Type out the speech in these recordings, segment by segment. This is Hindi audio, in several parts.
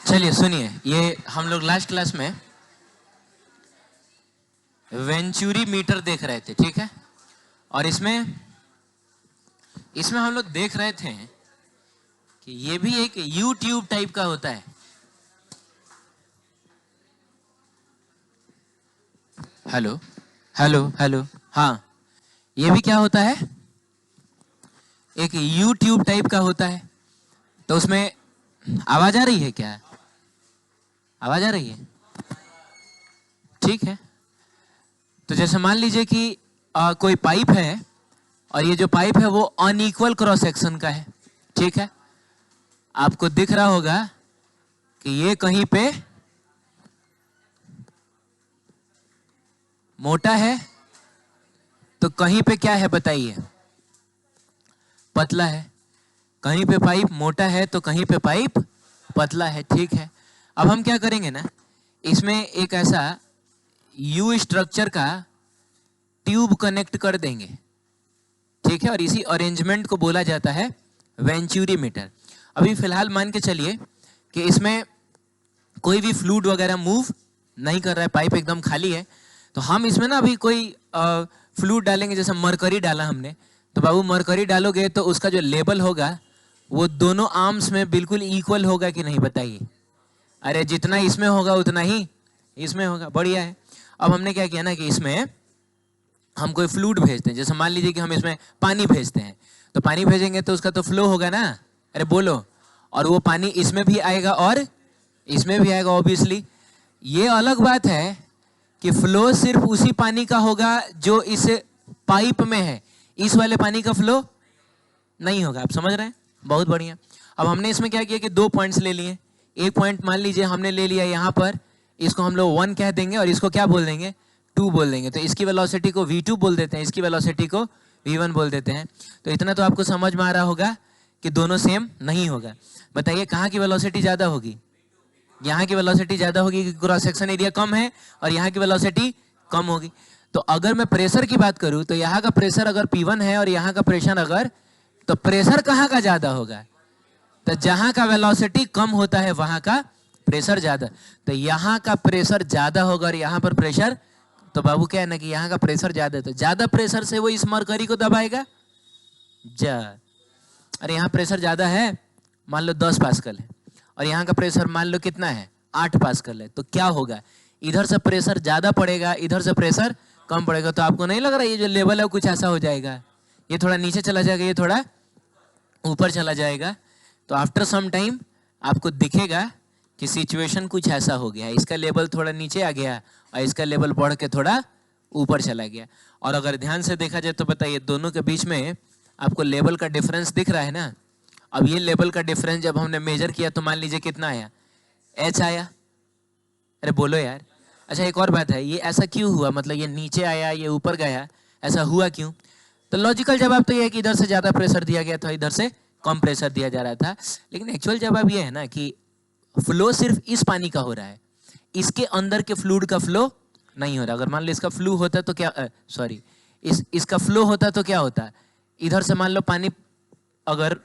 चलिए सुनिए, ये हम लोग लास्ट क्लास में वेंचुरी मीटर देख रहे थे, ठीक है। और इसमें हम लोग देख रहे थे कि ये भी एक यूट्यूब टाइप का होता है। हेलो हेलो हेलो, हाँ, ये भी क्या होता है, एक यूट्यूब टाइप का होता है। तो उसमें आवाज आ रही है क्या? आवाज आ रही है? ठीक है। तो जैसे मान लीजिए कि कोई पाइप है और ये जो पाइप है वो अनइक्वल क्रॉस सेक्शन का है, ठीक है। आपको दिख रहा होगा कि ये कहीं पे मोटा है तो कहीं पे क्या है बताइए, पतला है। कहीं पे पाइप मोटा है तो कहीं पे पाइप पतला है, ठीक है। अब हम क्या करेंगे ना, इसमें एक ऐसा यू स्ट्रक्चर का ट्यूब कनेक्ट कर देंगे, ठीक है। और इसी अरेंजमेंट को बोला जाता है वेंचुरी मीटर। अभी फिलहाल मान के चलिए कि इसमें कोई भी फ्लूइड वगैरह मूव नहीं कर रहा है, पाइप एकदम खाली है। तो हम इसमें ना अभी कोई फ्लूइड डालेंगे, जैसे मरकरी डाला हमने, तो बाबू मरकरी डालोगे तो उसका जो लेवल होगा वो दोनों आर्म्स में बिल्कुल इक्वल होगा कि नहीं बताइए। अरे जितना इसमें होगा उतना ही इसमें होगा, बढ़िया है। अब हमने क्या किया ना कि इसमें हम कोई फ्लूइड भेजते हैं, जैसे मान लीजिए कि हम इसमें पानी भेजते हैं, तो पानी भेजेंगे तो उसका तो फ्लो होगा ना, अरे बोलो। और वो पानी इसमें भी आएगा और इसमें भी आएगा ऑब्वियसली। ये अलग बात है कि फ्लो सिर्फ उसी पानी का होगा जो इस पाइप में है, इस वाले पानी का फ्लो नहीं होगा। आप समझ रहे हैं? बहुत बढ़िया। अब हमने इसमें क्या किया कि दो पॉइंट्स ले लिए। एक पॉइंट मान लीजिए हमने ले लिया यहाँ पर, इसको हम लोग 1 कह देंगे और इसको क्या बोल देंगे, 2 बोल देंगे। तो इसकी वेलोसिटी को v2 बोल देते हैं, इसकी वेलोसिटी को v1 बोल देते हैं। तो इतना तो आपको समझ में आ रहा होगा कि दोनों सेम नहीं होगा। बताइए कहाँ की वेलोसिटी ज्यादा होगी? यहाँ की वेलोसिटी ज्यादा होगी क्योंकि क्रॉस सेक्शन एरिया कम है, और यहाँ की वेलोसिटी कम होगी। तो अगर मैं प्रेशर की बात करूं तो यहाँ का प्रेशर अगर P1 है और यहाँ का प्रेशर अगर, तो प्रेशर कहाँ का ज्यादा होगा? तो जहां का वेलोसिटी कम होता है वहां का प्रेशर ज्यादा। तो यहाँ का प्रेशर ज्यादा होगा और यहाँ पर प्रेशर, तो बाबू क्या है ना कि यहाँ का प्रेशर ज्यादा है, तो ज्यादा प्रेशर से वो इस मरकरी को दबाएगा जा। अरे यहाँ प्रेशर ज्यादा है, मान लो 10 पास्कल है, और यहाँ का प्रेशर मान लो कितना है, 8 पास्कल है। तो क्या होगा, इधर से प्रेशर ज्यादा पड़ेगा, इधर से प्रेशर कम पड़ेगा। तो आपको नहीं लग रहा ये जो लेवल है कुछ ऐसा हो जाएगा, ये थोड़ा नीचे चला जाएगा, ये थोड़ा ऊपर चला जाएगा। तो आफ्टर सम टाइम आपको दिखेगा कि सिचुएशन कुछ ऐसा हो गया, इसका लेवल थोड़ा नीचे आ गया और इसका लेवल बढ़ के थोड़ा ऊपर चला गया। और अगर ध्यान से देखा जाए तो बताइए दोनों के बीच में आपको लेवल का डिफरेंस दिख रहा है ना। अब ये लेवल का डिफरेंस जब हमने मेजर किया तो मान लीजिए कितना आया, h आया। अरे बोलो यार। अच्छा एक और बात है, ये ऐसा क्यों हुआ, मतलब ये नीचे आया ये ऊपर गया, ऐसा हुआ क्यों? तो लॉजिकल जवाब तो ये है कि इधर से ज्यादा प्रेशर दिया गया था, इधर से कम प्रेशर दिया जा रहा था। लेकिन एक्चुअल जवाब ये है ना कि फ्लो सिर्फ इस पानी का हो रहा है, इसके अंदर के फ्लूइड का फ्लो नहीं हो रहा। अगर मान लो इसका फ्लो होता तो क्या, सॉरी, इसका फ्लो होता तो क्या होता, इधर से मान लो पानी अगर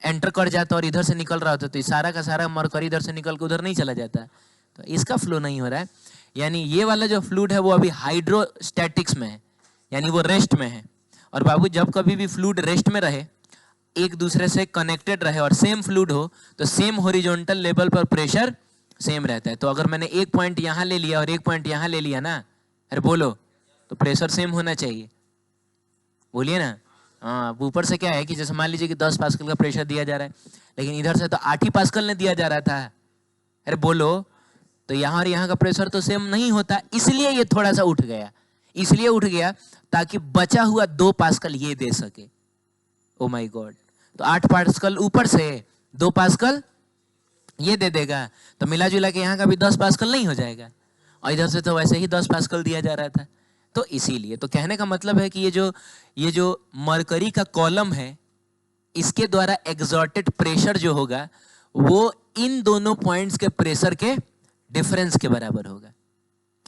एंटर कर जाता और इधर से निकल रहा होता तो सारा का सारा मरकरी इधर से निकल के उधर नहीं चला जाता। तो इसका फ्लो नहीं हो रहा है, यानी ये वाला जो फ्लूइड है वो अभी हाइड्रोस्टैटिक्स में है, यानी वो रेस्ट में है। और बाबू जब कभी भी फ्लूइड रेस्ट में रहे, एक दूसरे से कनेक्टेड रहे और सेम फ्लूइड हो, तो सेम हॉरिजॉन्टल लेवल पर प्रेशर सेम रहता है। तो अगर मैंने एक पॉइंट यहाँ ले लिया और एक पॉइंट यहाँ ले लिया ना, अरे बोलो, तो प्रेशर सेम होना चाहिए, बोलिए ना। हाँ, ऊपर से क्या है कि जैसे मान लीजिए कि 10 पास्कल का प्रेशर दिया जा रहा है, लेकिन इधर से तो 8 ही पास्कल ने दिया जा रहा था, अरे बोलो, तो यहाँ और यहाँ का प्रेशर तो सेम नहीं होता, इसलिए ये थोड़ा सा उठ गया। इसलिए उठ गया ताकि बचा हुआ 2 पास्कल ये दे सके। ओ माय गॉड, तो 8 पास्कल ऊपर से 2 पास्कल ये दे देगा, तो मिला जुला के यहाँ का भी 10 पास्कल नहीं हो जाएगा, और इधर से तो वैसे ही 10 पास्कल दिया जा रहा था। तो इसीलिए, तो कहने का मतलब है कि ये जो मरकरी का कॉलम है, इसके द्वारा एग्जॉर्टेड प्रेशर जो होगा वो इन दोनों पॉइंट्स के प्रेशर के डिफरेंस के बराबर होगा।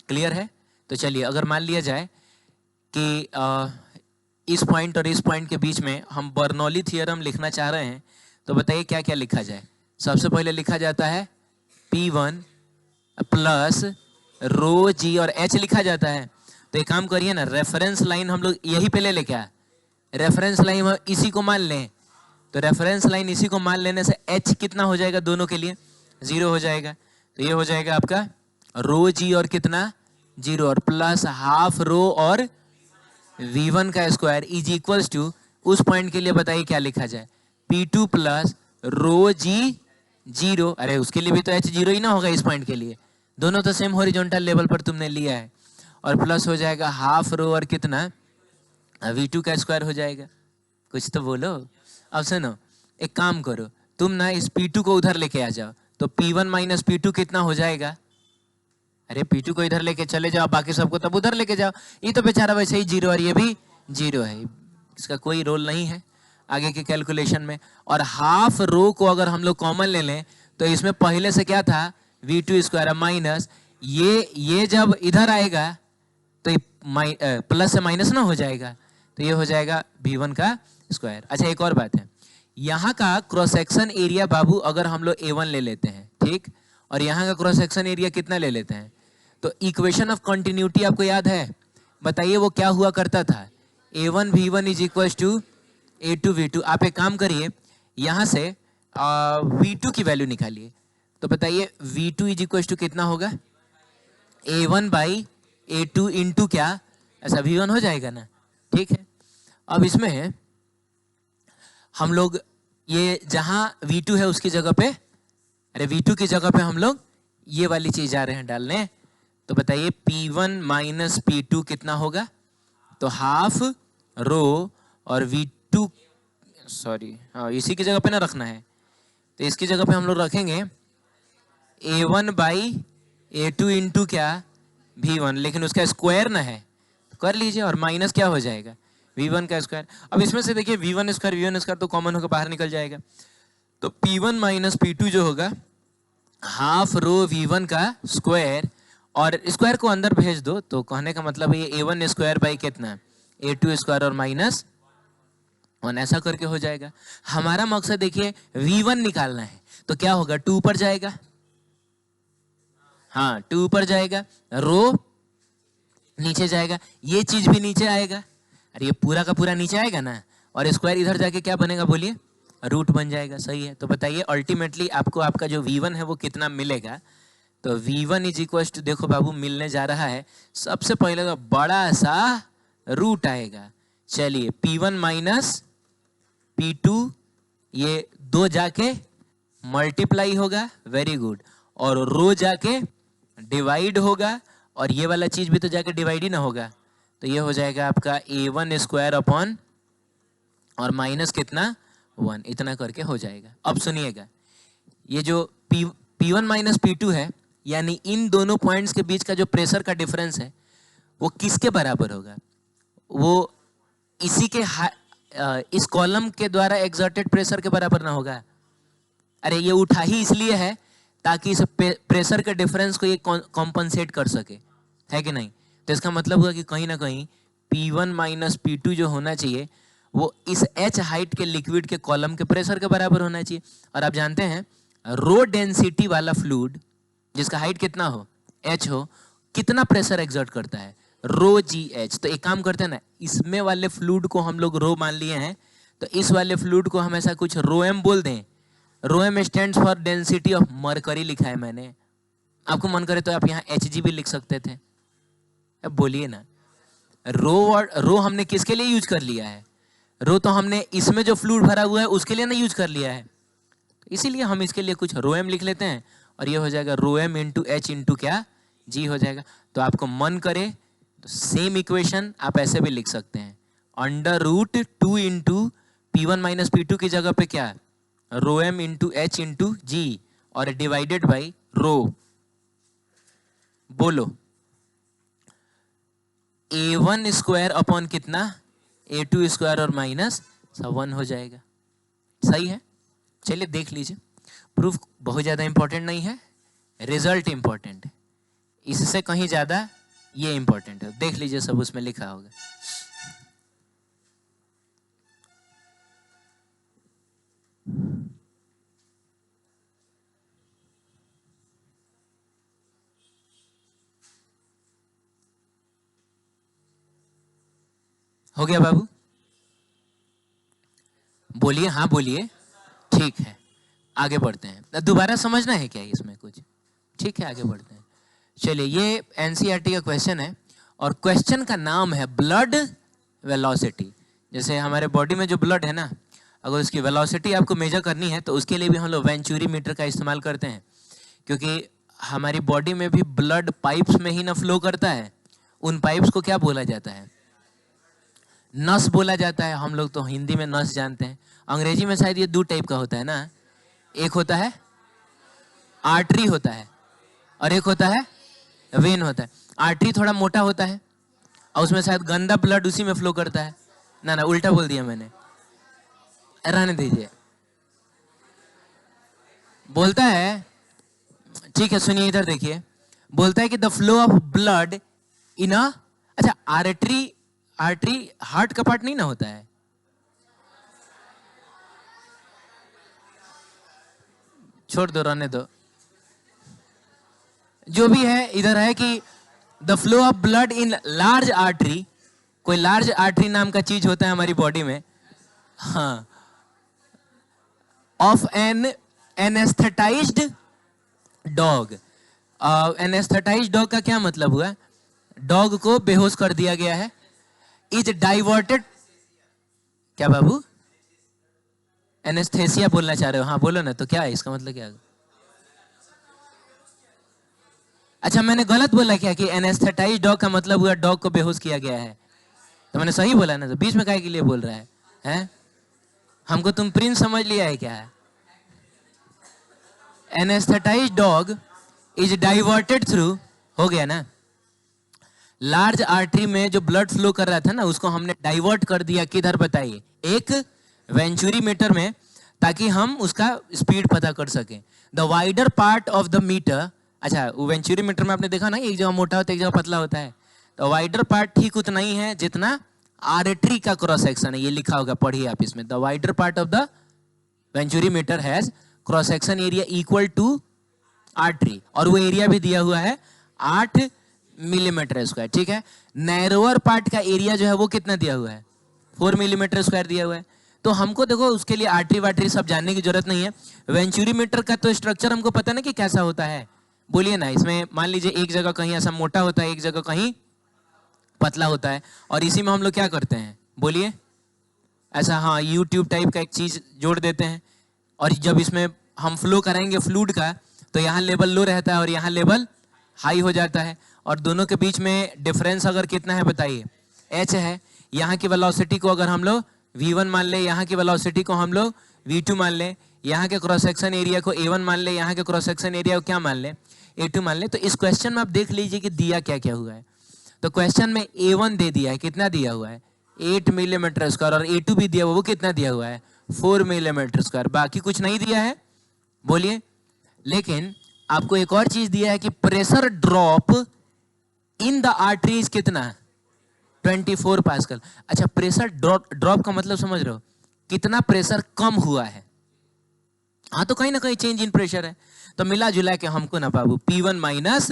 क्लियर है? तो चलिए अगर मान लिया जाए कि इस पॉइंट और इस पॉइंट के बीच में हम बर्नौली थ्योरम लिखना चाह रहे हैं, तो बताइए क्या क्या लिखा जाए। सबसे पहले लिखा जाता है P1 प्लस रो जी और H लिखा जाता है। तो एक काम करिए ना, रेफरेंस लाइन हम लोग यही पे ले ले, क्या रेफरेंस लाइन हम इसी को मान लें। तो रेफरेंस लाइन इसी को मान लेने से H कितना हो जाएगा, दोनों के लिए 0 हो जाएगा। तो ये हो जाएगा आपका रो जी और कितना 0 और प्लस हाफ रो और V1 का स्क्वायर इज इक्वल्स टू, उस पॉइंट के लिए बताइए क्या लिखा जाए, P2 प्लस रो जी 0। अरे उसके लिए भी तो H 0 ही ना होगा इस पॉइंट के लिए, दोनों तो सेम हॉरिजॉन्टल लेवल पर तुमने लिया है। और प्लस हो जाएगा हाफ रो और कितना V2 का स्क्वायर हो जाएगा। कुछ तो बोलो। अब सुनो, एक काम करो, तुम ना इस P2 को उधर लेके आ जाओ, तो P1 माइनस P2 कितना हो जाएगा। अरे P2 को इधर लेके चले जाओ, बाकी सबको तब उधर लेके जाओ। ये तो बेचारा वैसे ही 0 और ये भी 0 है, इसका कोई रोल नहीं है आगे के कैलकुलेशन में। और हाफ रो को अगर हम लोग कॉमन ले लें तो इसमें पहले से क्या था V2 स्क्वायर माइनस ये जब इधर आएगा तो प्लस से माइनस ना हो जाएगा, तो ये हो जाएगा V1 का स्क्वायर। अच्छा एक और बात है, यहाँ का क्रॉस सेक्शन एरिया बाबू अगर हम लोग A1 ले लेते हैं, ठीक, और यहाँ का क्रॉस सेक्शन एरिया कितना ले लेते हैं, तो इक्वेशन ऑफ कंटिन्यूटी आपको याद है, बताइए वो क्या हुआ करता था, A1 V1 is equal to A2 V2। आप एक काम करिए, यहाँ से V2 की वैल्यू निकालिए, तो बताइए V2 इज इक्वल टू कितना होगा, A1 बाई A2 इंटू क्या, ऐसा V1 हो जाएगा ना, ठीक है। अब इसमें हम लोग ये जहां V2 है उसकी जगह पे, अरे V2 की जगह पे हम लोग ये वाली चीज जा रहे हैं डालने, तो बताइए P1 माइनस P2 कितना होगा, तो हाफ रो और V2, सॉरी हाँ इसी की जगह पे ना रखना है, तो इसकी जगह पे हम लोग रखेंगे A1 बाई A2 इंटू क्या V1, लेकिन उसका स्क्वायर ना है, तो कर लीजिए, और माइनस क्या हो जाएगा V1 का स्क्वायर। अब इसमें से देखिए V1 स्क्वायर तो कॉमन होकर बाहर निकल जाएगा, तो P1 माइनस P2 जो होगा हाफ रो V1 का स्क्वायर, और स्क्वायर को अंदर भेज दो, तो कहने का मतलब ये A1 स्क्वायर बाई कितना A2 स्क्वायर और माइनस 1, ऐसा करके हो जाएगा। हमारा मकसद देखिए V1 निकालना है, तो क्या होगा 2 ऊपर जाएगा, हाँ 2 ऊपर जाएगा, रो नीचे जाएगा, ये चीज भी नीचे आएगा, अरे ये पूरा का पूरा नीचे आएगा ना, और स्क्वायर इधर जाके क्या बनेगा बोलिए, रूट बन जाएगा। सही है, तो बताइए अल्टीमेटली आपको आपका जो V1 है वो कितना मिलेगा, तो V1 इज इक्वल टू, देखो बाबू मिलने जा रहा है, सबसे पहले तो बड़ा सा रूट आएगा, चलिए P1 माइनस P2, ये 2 जाके मल्टीप्लाई होगा, वेरी गुड, और रो जाके डिवाइड होगा, और ये वाला चीज भी तो जाके डिवाइड ही ना होगा, तो ये हो जाएगा आपका A1 स्क्वायर अपॉन और माइनस कितना 1, इतना करके हो जाएगा। अब सुनिएगा, ये जो P1 माइनस P2 है, यानी इन दोनों पॉइंट्स के बीच का जो प्रेशर का डिफरेंस है वो किसके बराबर होगा, वो इसी के इस कॉलम के द्वारा एक्सर्टेड प्रेशर के बराबर ना होगा। अरे ये उठा ही इसलिए है ताकि इस प्रेशर के डिफरेंस को ये कॉम्पनसेट कर सके, है कि नहीं। तो इसका मतलब हुआ कि कहीं ना कहीं P1 माइनस P2 जो होना चाहिए वो इस H हाइट के लिक्विड के कॉलम के प्रेशर के बराबर होना चाहिए। और आप जानते हैं रो डेंसिटी वाला फ्लूइड जिसका हाइट कितना हो H हो, कितना प्रेशर एक्सर्ट करता है, रो जी एच। तो एक काम करते हैं ना, इसमें वाले फ्लूइड को हम लोग रो मान लिए हैं, तो इस वाले फ्लूइड को हम ऐसा कुछ रो एम बोल दें। Rho M stands for density of mercury लिखा है मैंने, आपको मन करे तो आप यहाँ Hg भी लिख सकते थे। अब बोलिए ना, रो हमने किसके लिए यूज कर लिया है, रो तो हमने इसमें जो फ्लूइड भरा हुआ है उसके लिए ना यूज कर लिया है, इसीलिए हम इसके लिए कुछ रो एम लिख लेते हैं, और ये हो जाएगा रो एम इंटू एच इंटू क्या जी हो जाएगा। तो आपको मन करे तो सेम इक्वेशन आप ऐसे भी लिख सकते हैं, under root 2 into P1 minus P2 की जगह पे क्या रो एम इंटू एच इंटू जी, और डिवाइडेड बाई रो, बोलो A1 स्क्वायर अपॉन कितना A2 स्क्वायर और माइनस 1 हो जाएगा। सही है, चलिए देख लीजिए, प्रूफ बहुत ज्यादा इंपॉर्टेंट नहीं है, रिजल्ट इंपॉर्टेंट है, इससे कहीं ज्यादा ये इंपॉर्टेंट है। देख लीजिए सब उसमें लिखा होगा। हो गया बाबू? बोलिए, हाँ बोलिए। ठीक है, आगे बढ़ते हैं। दोबारा समझना है क्या इसमें कुछ? ठीक है, आगे बढ़ते हैं। चलिए, ये एनसीईआरटी का क्वेश्चन है और क्वेश्चन का नाम है ब्लड वेलोसिटी। जैसे हमारे बॉडी में जो ब्लड है ना, अगर उसकी वेलोसिटी आपको मेजर करनी है तो उसके लिए भी हम लोग वेंचुरी मीटर का इस्तेमाल करते हैं, क्योंकि हमारी बॉडी में भी ब्लड पाइप्स में ही ना फ्लो करता है। उन पाइप्स को क्या बोला जाता है? नस बोला जाता है। हम लोग तो हिंदी में नस जानते हैं, अंग्रेजी में शायद ये दो टाइप का होता है ना। एक होता है आर्टरी होता है और एक होता है वेन होता है। आर्टरी थोड़ा मोटा होता है और उसमें शायद गंदा ब्लड उसी में फ्लो करता है। ना ना, उल्टा बोल दिया मैंने, रहने दीजिए। बोलता है, ठीक है सुनिए, इधर देखिए। बोलता है कि the flow of blood in a, अच्छा आर्टरी, आर्टरी हार्ट का पार्ट नहीं ना होता है? छोड़ दो, रहने दो, जो भी है। इधर है कि the flow of blood in large artery, कोई लार्ज आर्टरी नाम का चीज होता है हमारी बॉडी में, हाँ, of an anaesthetized dog. Anaesthetized dog का क्या मतलब हुआ? डॉग को बेहोश कर दिया गया है। इज डाइवर्टेड, क्या बाबू? एनेस्थेसिया बोलना चाह रहे हो? हाँ बोलो ना, तो क्या है इसका मतलब? क्या? अच्छा, मैंने गलत बोला क्या कि एनेस्थेटाइज्ड डॉग का मतलब हुआ डॉग को बेहोश किया गया है? तो मैंने सही बोला ना, तो बीच में काहे के लिए बोल रहा है? हैं? हमको तुम प्रिंस समझ लिया है क्या? Anaesthetised dog is diverted through, हो गया ना? लार्ज आर्टरी में जो ब्लड फ्लो कर रहा था ना, उसको हमने डाइवर्ट कर दिया किधर बताइए? एक वेंचुरी मीटर में, ताकि हम उसका स्पीड पता कर सकें। The wider part of the meter, अच्छा वो वेंचुरी मीटर में आपने देखा ना, एक जगह मोटा होता है एक जगह पतला होता है। तो वाइडर पार्ट ठीक उतना ही है जितना आर्टरी का क्रॉस सेक्शन है। ये लिखा होगा, पढ़िए आप इसमें। The wider part of the Venturi meter has cross section area equal to artery, और वो एरिया भी दिया हुआ है 8 मिलीमीटर स्क्वायर, ठीक है। नैरोअर पार्ट का एरिया जो है वो कितना दिया हुआ है? 4 मिलीमीटर स्क्वायर दिया हुआ है। तो हमको देखो उसके लिए आर्टरी वार्टरी सब जानने की जरूरत नहीं है। वेंचुरी मीटर का तो स्ट्रक्चर हमको पता ना कि कैसा होता है। बोलिए ना, इसमें मान लीजिए एक जगह कहीं ऐसा मोटा होता है, एक जगह कहीं पतला होता है, और इसी में हम लोग क्या करते हैं? बोलिए, ऐसा हाँ यूट्यूब टाइप का एक चीज जोड़ देते हैं, और जब इसमें हम फ्लो कराएंगे फ्लूइड का, तो यहाँ लेवल लो रहता है और यहाँ लेवल हाई हो जाता है, और दोनों के बीच में डिफरेंस अगर कितना है बताइए? h है। यहाँ की वेलोसिटी को अगर हम लोग v1 मान ले, यहाँ की वेलोसिटी को हम लोग v2 मान ले, यहाँ के क्रॉस सेक्शन एरिया को a1 मान ले, यहाँ के क्रॉस सेक्शन एरिया को क्या मान ले? a2 मान ले। तो इस क्वेश्चन में आप देख लीजिए कि दिया क्या क्या हुआ है। तो क्वेश्चन में a1 दे दिया है, कितना दिया हुआ है? 8 मिलीमीटर स्क्वायर, और a2 भी दिया हुआ, वो कितना दिया हुआ है? 4 मिलीमीटर स्क्वायर। बाकी कुछ नहीं दिया है, बोलिए। लेकिन आपको एक और चीज दिया है कि pressure drop in the arteries कितना? 24 पास्कल। अच्छा, प्रेशर ड्रॉप का मतलब समझ रहे हो? कितना प्रेशर कम हुआ है। हाँ, तो कहीं ना कहीं चेंज इन प्रेशर है। तो मिला जुला के हमको ना बाबू P1 माइनस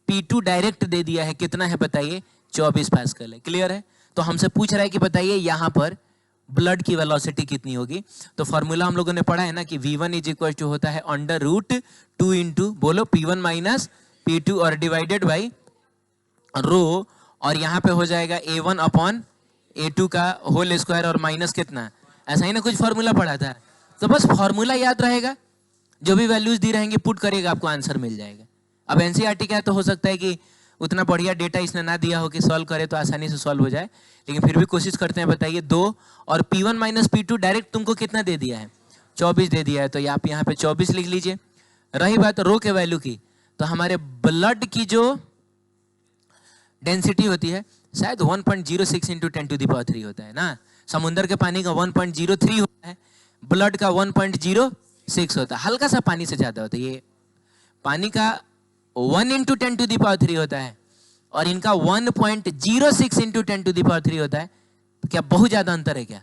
P2 डायरेक्ट दे दिया है। कितना है बताइए? 24 पास्कल है। क्लियर है? तो हमसे पूछ रहा है कि बताइए यहाँ पर ब्लड की वेलोसिटी कितनी होगी। तो फॉर्मूला हम लोगों ने पढ़ा है ना कि V1 इज इक्वल टू होता है अंडर रूट 2 इंटू, बोलो, P1 माइनस P2 और डिवाइडेड बाई रो, और यहाँ पे हो जाएगा A1 अपॉन A2 का होल स्क्वायर, और माइनस कितना? ऐसा ही ना कुछ फॉर्मूला पढ़ा था। तो बस फॉर्मूला याद रहेगा, जो भी वैल्यूज दी रहेंगे पुट करेगा, आपको आंसर मिल जाएगा। अब एनसीईआरटी का है तो हो सकता है कि उतना बढ़िया डेटा इसने ना दिया हो कि सॉल्व करे तो आसानी से सॉल्व हो जाए, लेकिन फिर भी कोशिश करते हैं। बताइए 2 और P1 माइनस P2 डायरेक्ट तुमको कितना दे दिया है? 24 दे दिया है, तो आप यहाँ पे 24 लिख लीजिए। रही बात रो के वैल्यू की, तो हमारे ब्लड की जो डेंसिटी होती है शायद 1.06 इंटू 10⁻³ होता है ना। समुद्र के पानी का 1.03 होता है, ब्लड का 1.06 होता है, हल्का सा पानी से ज्यादा होता है। ये पानी का 1 इंटू 10⁻³ होता है, और इनका 1.06 इंटू 10⁻³ होता है। तो क्या बहुत ज्यादा अंतर है क्या?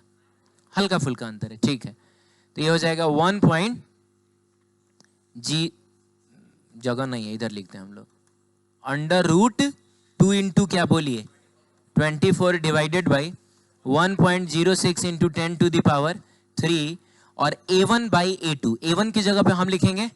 हल्का फुल्का अंतर है, ठीक है। तो ये हो जाएगा 1. जगह नहीं है, इधर लिखते हैं हम लोग, अंडर रूट 2 इंटू क्या बोलिए? 24 डिवाइडेड बाई 1.06 इंटू 10⁻³ और A1 बाई A2, A1 की जगह पे हम लिखेंगे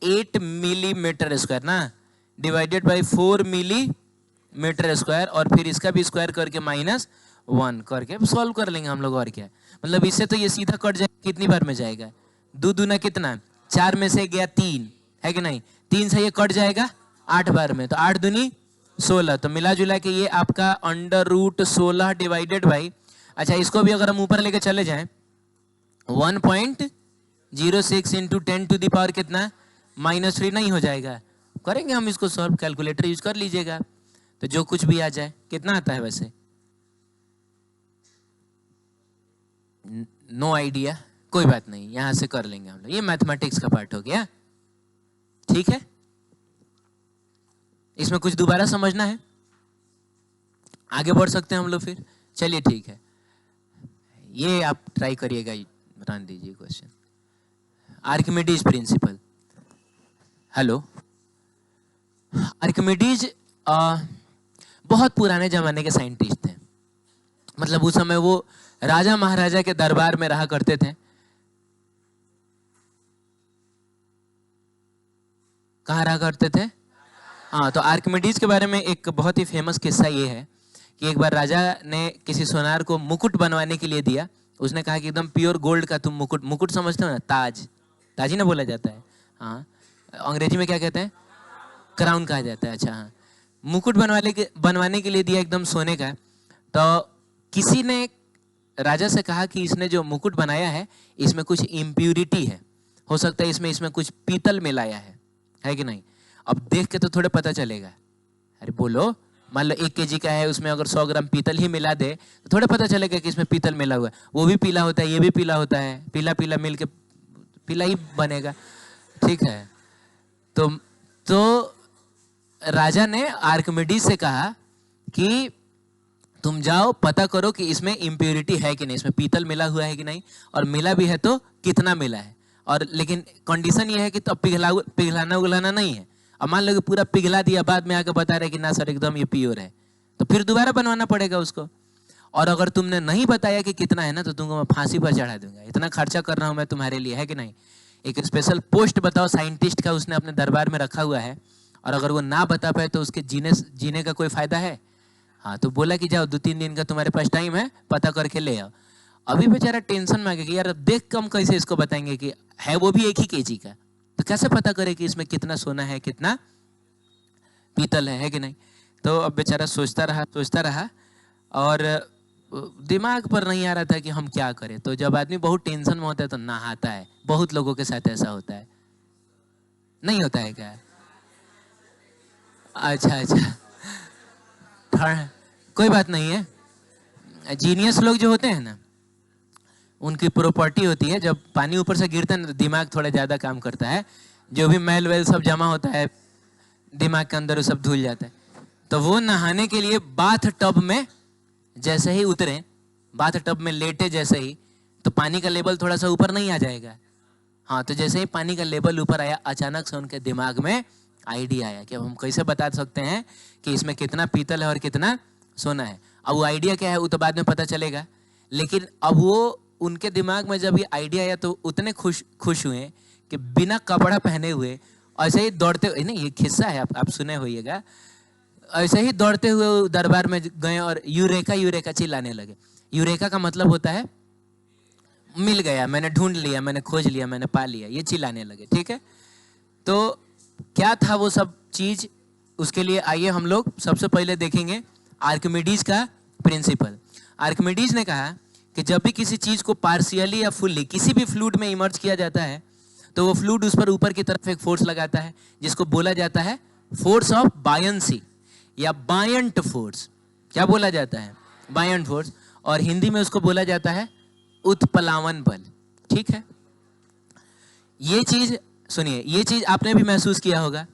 8 मिलीमीटर स्क्वायर ना, डिवाइडेड बाई 4 मिलीमीटर स्क्वायर, और फिर इसका भी स्क्वायर करके -1 करके सॉल्व कर लेंगे हम लोग। और क्या मतलब, इससे तो ये सीधा कट जाएगा, कितनी बार में जाएगा, 2 दूना कितना, 4 में से गया 3, है कि नहीं, 3 से ये कट जाएगा 8 बार में, तो 8 दूनी 16, तो मिला जुला के ये आपका √16 डिवाइडेड बाई, अच्छा इसको भी अगर हम ऊपर लेके चले जाएं 1.06 इंटू 10⁻³ कितना, -3 नहीं हो जाएगा, करेंगे हम इसको सॉल्व, कैलकुलेटर यूज कर लीजिएगा, तो जो कुछ भी आ जाए। कितना आता है वैसे, नो आइडिया, कोई बात नहीं, यहां से कर लेंगे हम लोग, ये मैथमेटिक्स का पार्ट हो गया, ठीक है। इसमें कुछ दोबारा समझना है, आगे बढ़ सकते हैं हम लोग फिर, चलिए ठीक है, ये आप ट्राई करिएगा, रन दीजिए question. Archimedes principal, hello, Archimedes बहुत पुराने जमाने के साइंटिस्ट थे, मतलब उस समय वो राजा महाराजा के दरबार में रहा करते थे। कहाँ रहा करते थे, हाँ, तो आर्किमिडीज के बारे में एक बहुत ही फेमस किस्सा ये है कि एक बार राजा ने किसी सोनार को मुकुट बनवाने के लिए दिया, उसने कहा कि एकदम प्योर गोल्ड का तुम मुकुट, मुकुट समझते हो ना, ताज, ताज ही ना बोला जाता है, हाँ, अंग्रेजी में क्या कहते हैं, क्राउन कहा जाता है, अच्छा हाँ, मुकुट बनवाने के लिए दिया एकदम सोने का। तो किसी ने राजा से कहा कि इसने जो मुकुट बनाया है इसमें कुछ इम्प्यूरिटी है, हो सकता है इसमें कुछ पीतल मिलाया है कि नहीं। अब देख के तो थोड़ा पता चलेगा, अरे बोलो, मान लो 1 kg का है, उसमें अगर 100 ग्राम पीतल ही मिला दे तो थोड़ा पता चलेगा कि इसमें पीतल मिला हुआ है, वो भी पीला होता है, ये भी पीला होता है, पीला पीला मिल के पीला ही बनेगा, ठीक है। तो राजा ने आर्किमिडीज से कहा कि तुम जाओ पता करो कि इसमें इम्प्योरिटी है कि नहीं, इसमें पीतल मिला हुआ है कि नहीं, और मिला भी है तो कितना मिला है, और लेकिन कंडीशन ये है कि तो पिघलाना उगलाना नहीं है। अब मान लो कि पूरा पिघला दिया, बाद में आके बता रहे कि ना सर एकदम ये प्योर है, तो फिर दोबारा बनवाना पड़ेगा उसको, और अगर तुमने नहीं बताया कि कितना है ना तो तुमको मैं फांसी पर चढ़ा दूंगा, इतना खर्चा कर रहा हूं मैं तुम्हारे लिए, है कि नहीं। एक स्पेशल पोस्ट बताओ साइंटिस्ट का, उसने अपने दरबार में रखा हुआ है, और अगर वो ना बता पाए तो उसके जीने का कोई फायदा है। हाँ, तो बोला कि जाओ 2-3 दिन का तुम्हारे पास टाइम है, पता करके ले आओ। अभी बेचारा टेंशन में आ गया कि यार देख कम कैसे इसको बताएंगे कि है वो भी 1 ही kg का, तो कैसे पता करे कि इसमें कितना सोना है कितना पीतल है कि नहीं। तो अब बेचारा सोचता रहा और दिमाग पर नहीं आ रहा था कि हम क्या करें। तो जब आदमी बहुत टेंशन में होता है तो नहाता है, बहुत लोगों के साथ ऐसा होता है, नहीं होता है क्या, अच्छा कोई बात नहीं है। जीनियस लोग जो होते हैं ना, उनकी प्रॉपर्टी होती है, जब पानी ऊपर से गिरता है ना तो दिमाग थोड़ा ज़्यादा काम करता है, जो भी मैल वैल सब जमा होता है दिमाग के अंदर वो सब धुल जाता है। तो वो नहाने के लिए बाथ टब में जैसे ही उतरे, बाथ टब में लेटे जैसे ही, तो पानी का लेवल थोड़ा सा ऊपर नहीं आ जाएगा। हाँ, तो जैसे ही पानी का लेवल ऊपर आया, अचानक से उनके दिमाग में आइडिया आया कि अब हम कैसे बता सकते हैं कि इसमें कितना पीतल है और कितना सोना है। अब वो आइडिया क्या है वो तो बाद में पता चलेगा, लेकिन अब वो उनके दिमाग में जब ये आइडिया आया तो उतने खुश हुए कि बिना कपड़ा पहने हुए ऐसे ही दौड़ते हुए, नहीं ये किस्सा है आप सुने होइएगा, ऐसे ही दौड़ते हुए दरबार में गए और यूरेका यूरेका चिल्लाने लगे। यूरेका का मतलब होता है मिल गया, मैंने ढूंढ लिया, मैंने खोज लिया, मैंने पा लिया, ये चिल्लाने लगे, ठीक है। तो क्या था वो सब चीज, उसके लिए आइए हम लोग सबसे पहले देखेंगे आर्किमिडीज का प्रिंसिपल। आर्किमिडीज ने कहा कि जब भी किसी चीज को पार्शियली या फुल्ली किसी भी फ्लूइड में इमर्ज किया जाता है तो वो फ्लूइड उस पर ऊपर की तरफ एक फोर्स लगाता है जिसको बोला जाता है फोर्स ऑफ बायंसी या बायंट फोर्स। क्या बोला जाता है? बायंट फोर्स, और हिंदी में उसको बोला जाता है उत्प्लावन बल, ठीक है। ये चीज सुनिए, ये चीज आपने भी महसूस किया होगा।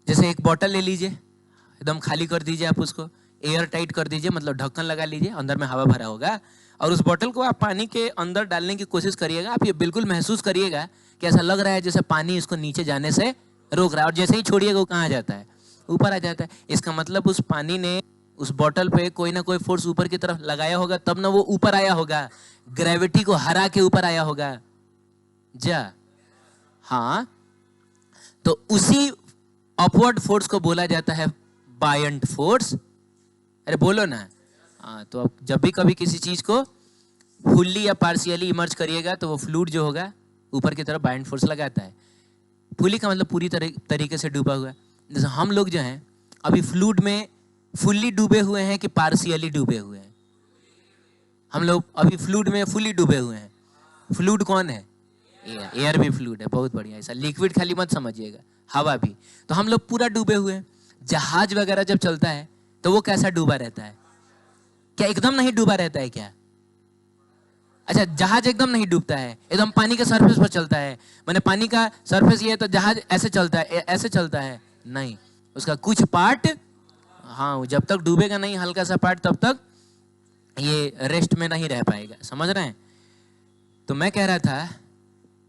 जैसे एक बोतल ले लीजिए, एकदम खाली कर दीजिए, आप उसको एयर टाइट कर दीजिए, मतलब ढक्कन लगा लीजिए, अंदर में हवा भरा होगा, और उस बोतल को आप पानी के अंदर डालने की कोशिश करिएगा। आप ये बिल्कुल महसूस करिएगा कि ऐसा लग रहा है जैसे पानी इसको नीचे जाने से रोक रहा है, और जैसे ही छोड़िएगा वो कहाँ जाता है? ऊपर आ जाता है। इसका मतलब उस पानी ने उस बॉटल पे कोई ना कोई फोर्स ऊपर की तरफ लगाया होगा, तब ना वो ऊपर आया होगा, ग्रेविटी को हरा के ऊपर आया होगा जा। हाँ, तो उसी अपवर्ड फोर्स को बोला जाता है बायंट फोर्स। अरे बोलो ना। हाँ, तो अब जब भी कभी किसी चीज को फुल्ली या पार्शियली इमर्ज करिएगा तो वो फ्लूइड जो होगा ऊपर की तरफ बायंट फोर्स लगाता है। फुल्ली का मतलब पूरी तरीके से डूबा हुआ है। जैसे हम लोग जो हैं अभी फ्लूइड में फुल्ली डूबे हुए हैं कि पार्शियली डूबे हुए हैं? हम लोग अभी फ्लूइड में फुल्ली डूबे हुए हैं। फ्लूइड कौन है? एयर। एयर भी फ्लूइड है, बहुत बढ़िया। ऐसा लिक्विड खाली मत समझिएगा, हवा भी। तो हम लोग पूरा डूबे हुए हैं। जहाज वगैरह जब चलता है तो वो कैसा डूबा रहता है? क्या एकदम नहीं डूबा रहता है क्या? अच्छा, जहाज एकदम नहीं डूबता है, एकदम पानी के सरफेस पर चलता है। मैंने पानी का सरफेस ये है तो जहाज ऐसे चलता है, ऐसे चलता है? नहीं, उसका कुछ पार्ट, हाँ, जब तक डूबेगा नहीं हल्का सा पार्ट, तब तक ये रेस्ट में नहीं रह पाएगा। समझ रहे हैं? तो मैं कह रहा था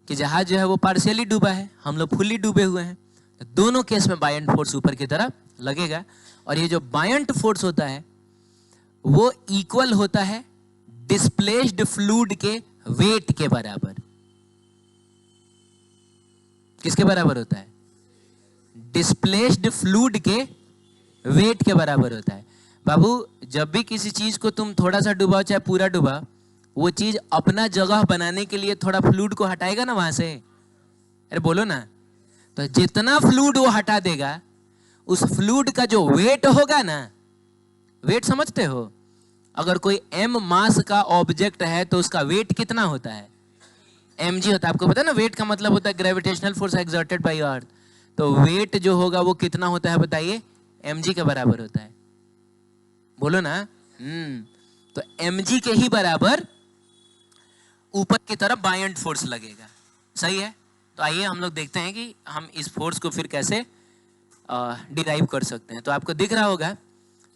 कि जहाज जो है वो पार्शियली डूबा है, हम लोग फुल्ली डूबे हुए हैं। तो दोनों केस में बायंट फोर्स ऊपर की तरफ लगेगा। और ये जो बायंट फोर्स होता है वो इक्वल होता है डिस्प्लेस्ड फ्लूइड के वेट के बराबर। किसके बराबर होता है? डिस्प्लेस्ड फ्लूइड के वेट के बराबर होता है। बाबू, जब भी किसी चीज को तुम थोड़ा सा डुबाओ चाहे पूरा डुबाओ, वो चीज अपना जगह बनाने के लिए थोड़ा फ्लूइड को हटाएगा ना वहां से। अरे बोलो ना। तो जितना फ्लूइड वो हटा देगा, उस फ्लूइड का जो वेट होगा ना, वेट समझते हो? अगर कोई m मास का ऑब्जेक्ट है तो उसका वेट कितना होता है? mg होता है। आपको पता है ना, वेट का मतलब होता है ग्रेविटेशनल फोर्स एक्सर्टेड बाय अर्थ। तो वेट जो होगा वो कितना होता है बताइए? mg के बराबर होता है। बोलो ना। तो mg के ही बराबर ऊपर की तरफ बायंट फोर्स लगेगा। सही है? तो आइए हम लोग देखते हैं कि हम इस फोर्स को फिर कैसे डिराइव कर सकते हैं। तो आपको दिख रहा होगा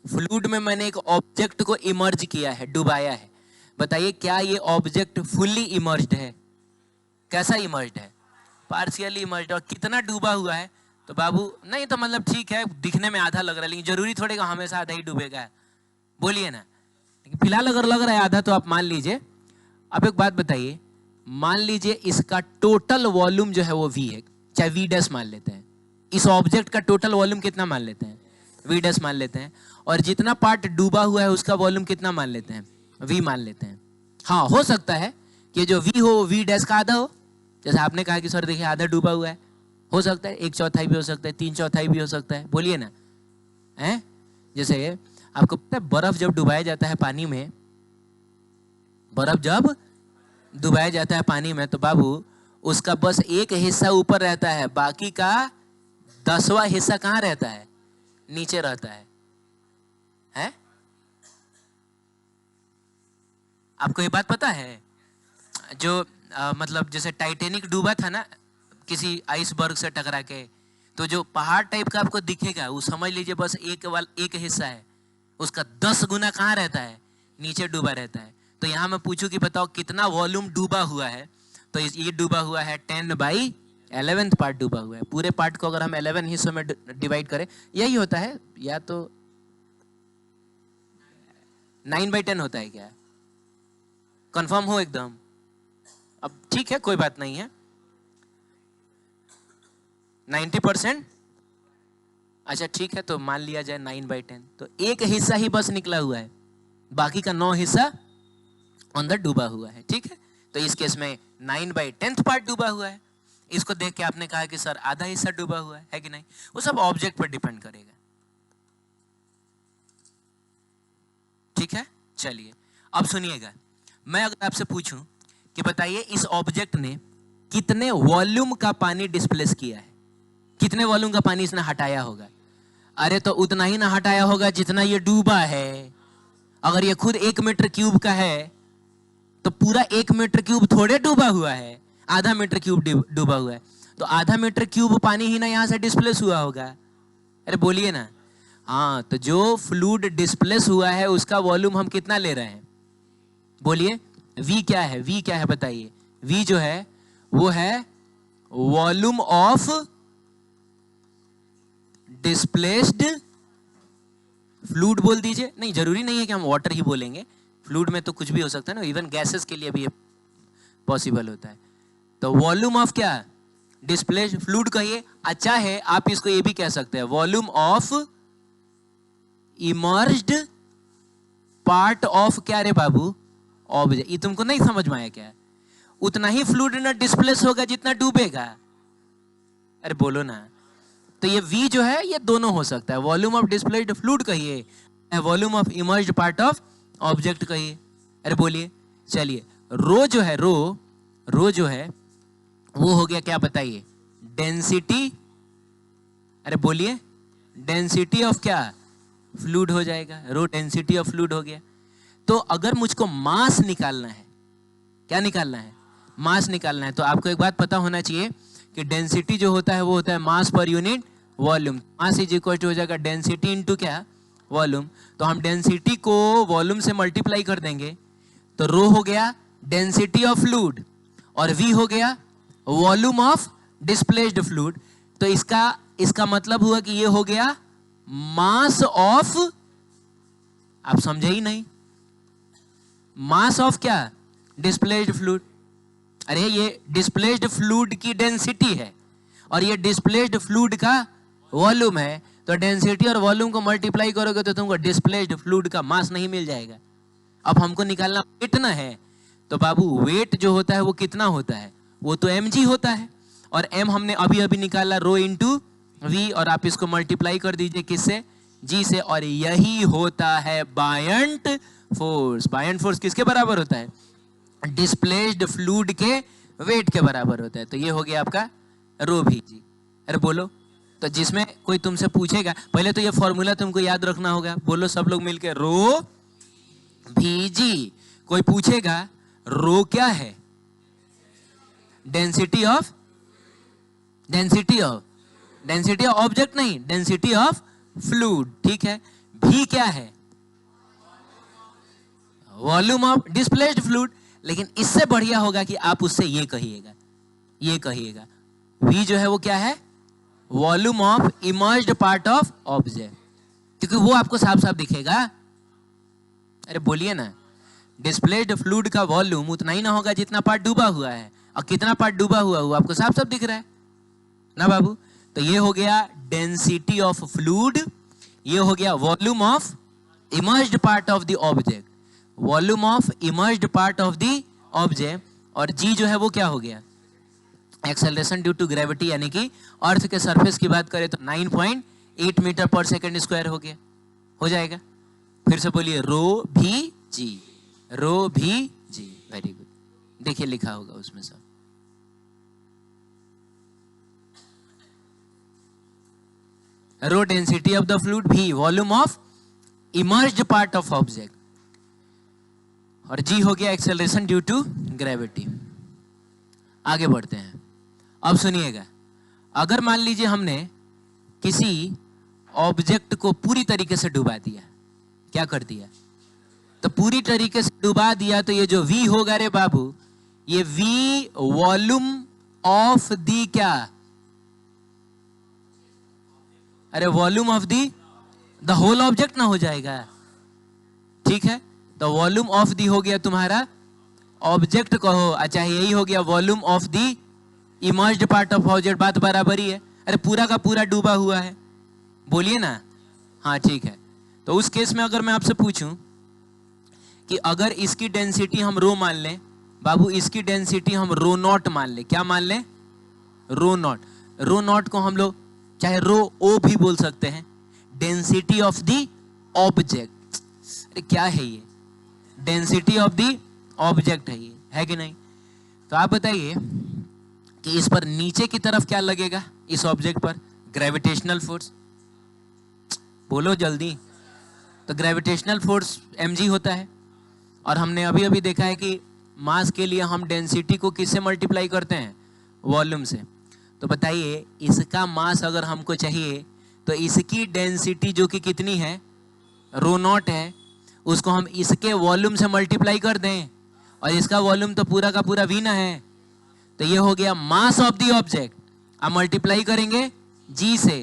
फ्लूइड में मैंने एक ऑब्जेक्ट को इमर्ज किया है, डुबाया है। बताइए क्या ये ऑब्जेक्ट फुल्ली इमर्ज्ड है? कैसा इमर्ज्ड है? Partially emerged. और कितना डूबा हुआ है? तो बाबू नहीं तो मतलब ठीक है, दिखने में आधा लग रहा है, लेकिन जरूरी थोड़े का हमेशा आधा ही डूबेगा। बोलिए ना। लेकिन फिलहाल अगर लग रहा है आधा तो आप मान लीजिए। अब एक बात बताइए, मान लीजिए इसका टोटल वॉल्यूम जो है वो v है, चाहे v डैश मान लेते हैं। इस ऑब्जेक्ट का टोटल वॉल्यूम कितना मान लेते हैं? v डैश मान लेते हैं। और जितना पार्ट डूबा हुआ है उसका वॉल्यूम कितना मान लेते हैं? v मान लेते हैं। हाँ, हो सकता है कि जो v हो v डैश का आधा हो। जैसे आपने कहा कि सर देखिए आधा डूबा हुआ है, हो सकता है 1/4 भी हो सकता है, 3/4 भी हो सकता है। बोलिए ना। हैं? जैसे आपको पता है बर्फ जब डुबाया जाता है पानी में, बर्फ जब डुबाया जाता है पानी में, तो बाबू उसका बस एक हिस्सा ऊपर रहता है, बाकी का 10वां हिस्सा कहाँ रहता है? नीचे रहता है। हैं? आपको ये बात पता है? जो मतलब जैसे टाइटेनिक डूबा था ना किसी आइसबर्ग से टकरा के, तो जो पहाड़ टाइप का आपको दिखेगा वो समझ लीजिए बस एक हिस्सा है, उसका 10 गुना कहाँ रहता है? नीचे डूबा रहता है। तो यहाँ मैं पूछूं कि बताओ कितना वॉल्यूम डूबा हुआ है? तो ये डूबा हुआ है 10/11 पार्ट डूबा हुआ है। पूरे पार्ट को अगर हम 11 हिस्सों में डिवाइड करें, यही होता है, या तो 9/10 होता है क्या? कंफर्म हो एकदम? अब ठीक है, कोई बात नहीं है। 90%? अच्छा ठीक है, तो मान लिया जाए 9/10। तो एक हिस्सा ही बस निकला हुआ है, बाकी का 9 हिस्सा अंदर डूबा हुआ है। ठीक है, तो इस केस में 9/10 पार्ट डूबा हुआ है। इसको देख के आपने कहा कि सर आधा हिस्सा डूबा हुआ है कि नहीं? वो सब ऑब्जेक्ट पर डिपेंड करेगा। ठीक है, चलिए अब सुनिएगा। मैं अगर आपसे पूछूं कि बताइए इस ऑब्जेक्ट ने कितने वॉल्यूम का पानी डिस्प्लेस किया है, कितने वॉल्यूम का पानी इसने हटाया होगा? अरे तो उतना ही ना हटाया होगा जितना ये डूबा है। अगर ये खुद 1 मीटर क्यूब का है तो पूरा 1 मीटर क्यूब थोड़े डूबा हुआ है, आधा मीटर क्यूब डूबा हुआ है। तो आधा मीटर क्यूब पानी ही ना यहां से डिस्प्लेस हुआ होगा। अरे बोलिए ना। हाँ, तो जो फ्लूइड डिस्प्लेस हुआ है उसका वॉल्यूम हम कितना ले रहे हैं? बोलिए। v क्या है? v क्या है बताइए? v जो है वो है वॉल्यूम ऑफ डिस्प्लेस्ड फ्लूइड बोल दीजिए, नहीं जरूरी नहीं है कि हम वाटर ही बोलेंगे, फ्लूइड में तो कुछ भी हो सकता है ना, इवन गैसेस के लिए भी ये पॉसिबल होता है। तो वॉल्यूम ऑफ क्या, डिस्प्लेस्ड फ्लूइड कहिए। अच्छा है, आप इसको ये भी कह सकते हैं volume of immersed part of क्या रे बाबू, ऑब्जेक्ट। ये तुमको नहीं समझ में आया क्या? उतना ही फ्लूइड ना डिस्प्लेस होगा जितना डूबेगा। अरे बोलो ना। तो ये V जो है ये दोनों हो सकता है, वॉल्यूम ऑफ डिस्प्लेस्ड फ्लूइड कहिए, volume of immersed part of object कहिए। अरे बोलिए। चलिए, रो जो है, रो जो है वो हो गया क्या बताइए, डेंसिटी। अरे बोलिए, डेंसिटी ऑफ क्या, फ्लूइड हो जाएगा, रो डेंसिटी ऑफ फ्लूइड हो गया। तो अगर मुझको मास निकालना है, क्या निकालना है, मास निकालना है, तो आपको एक बात पता होना चाहिए कि डेंसिटी जो होता है वो होता है मास पर unit volume. Mass is equal to हो जाएगा डेंसिटी इनटू क्या, वॉल्यूम। तो हम डेंसिटी को वॉल्यूम से मल्टीप्लाई कर देंगे, तो रो हो गया डेंसिटी ऑफ फ्लूइड और V हो गया वॉल्यूम ऑफ डिस्प्लेस्ड फ्लूइड। तो इसका मतलब हुआ कि ये हो गया मास ऑफ, आप समझे ही नहीं, मास ऑफ क्या, डिस्प्लेस्ड फ्लूइड। अरे ये डिस्प्लेस्ड फ्लूइड की डेंसिटी है और ये डिस्प्लेस्ड फ्लूइड का वॉल्यूम है, तो डेंसिटी और वॉल्यूम को मल्टीप्लाई करोगे तो तुमको डिस्प्लेस्ड फ्लूइड का मास नहीं मिल जाएगा। अब हमको निकालना वेट ना है, तो बाबू वेट जो होता है वो कितना होता है, वो तो mg होता है, और m हमने अभी अभी निकाला रो इंटू v, और आप इसको मल्टीप्लाई कर दीजिए किससे, g से, और यही होता है बायंट फोर्स। बायंट फोर्स किसके बराबर होता है, डिस्प्लेस्ड फ्लूइड के वेट के बराबर होता है। तो ये हो गया आपका रो भी जी। अरे बोलो। तो जिसमें कोई तुमसे पूछेगा, पहले तो ये फॉर्मूला तुमको याद रखना होगा, बोलो सब लोग मिलकर, रो भी जी। कोई पूछेगा रो क्या है, डेंसिटी ऑफ ऑब्जेक्ट नहीं, डेंसिटी ऑफ फ्लूइड, ठीक है। भी क्या है, वॉल्यूम ऑफ डिस्प्लेस्ड फ्लूइड। लेकिन इससे बढ़िया होगा कि आप उससे ये कहिएगा V जो है वो क्या है, volume of immersed part of object, क्योंकि वो आपको साफ साफ दिखेगा। अरे बोलिए ना, डिस्प्लेस्ड फ्लूइड का वॉल्यूम उतना ही ना होगा जितना पार्ट डूबा हुआ है, और कितना पार्ट डूबा हुआ आपको साफ साफ दिख रहा है ना बाबू। तो ये हो गया डेंसिटी ऑफ फ्लूइड, ये हो गया volume of immersed part of the object, volume of immersed part of the object, और G जो है वो क्या हो गया, एक्सेलरेशन ड्यू टू ग्रेविटी, यानी कि अर्थ के सरफेस की बात करें तो 9.8 मीटर पर सेकेंड स्क्वायर हो गया, हो जाएगा। फिर से बोलिए, रो भी जी, रो भी जी, वेरी गुड। देखिए लिखा होगा उसमें सब। Rho density of the fluid, भी volume of immersed part of object, और G हो गया एक्सेलरेशन ड्यू टू ग्रेविटी। आगे बढ़ते हैं। अब सुनिएगा, अगर मान लीजिए हमने किसी ऑब्जेक्ट को पूरी तरीके से डुबा दिया, क्या कर दिया, तो पूरी तरीके से डुबा दिया, तो ये जो V होगा रे बाबू, ये V वॉल्यूम ऑफ दी क्या, अरे volume of the whole object ना हो जाएगा, ठीक है। तो वॉल्यूम ऑफ दी हो गया तुम्हारा ऑब्जेक्ट कहो, अच्छा यही हो गया volume of the emerged part of object, बात बराबर ही है। अरे पूरा का पूरा डूबा हुआ है, बोलिए ना, हाँ ठीक है। तो उस केस में अगर मैं आपसे पूछूं कि अगर इसकी डेंसिटी हम रो मान लें, बाबू इसकी डेंसिटी हम रो नॉट मान लें, क्या मान लें, रो नॉट। रो नॉट को हम लोग चाहे रो ओ भी बोल सकते हैं, डेंसिटी ऑफ द ऑब्जेक्ट। अरे क्या है ये, डेंसिटी ऑफ द ऑब्जेक्ट है ये, है कि नहीं। तो आप बताइए कि इस पर नीचे की तरफ क्या लगेगा, इस ऑब्जेक्ट पर ग्रेविटेशनल फोर्स, बोलो जल्दी। तो ग्रेविटेशनल फोर्स mg होता है, और हमने अभी अभी देखा है कि मास के लिए हम डेंसिटी को किससे मल्टीप्लाई करते हैं, वॉल्यूम से। तो बताइए इसका मास अगर हमको चाहिए, तो इसकी डेंसिटी जो कि कितनी है, रो नॉट है, उसको हम इसके वॉल्यूम से मल्टीप्लाई कर दें, और इसका वॉल्यूम तो पूरा का पूरा v ना है, तो ये हो गया मास ऑफ द ऑब्जेक्ट। अब मल्टीप्लाई करेंगे G से,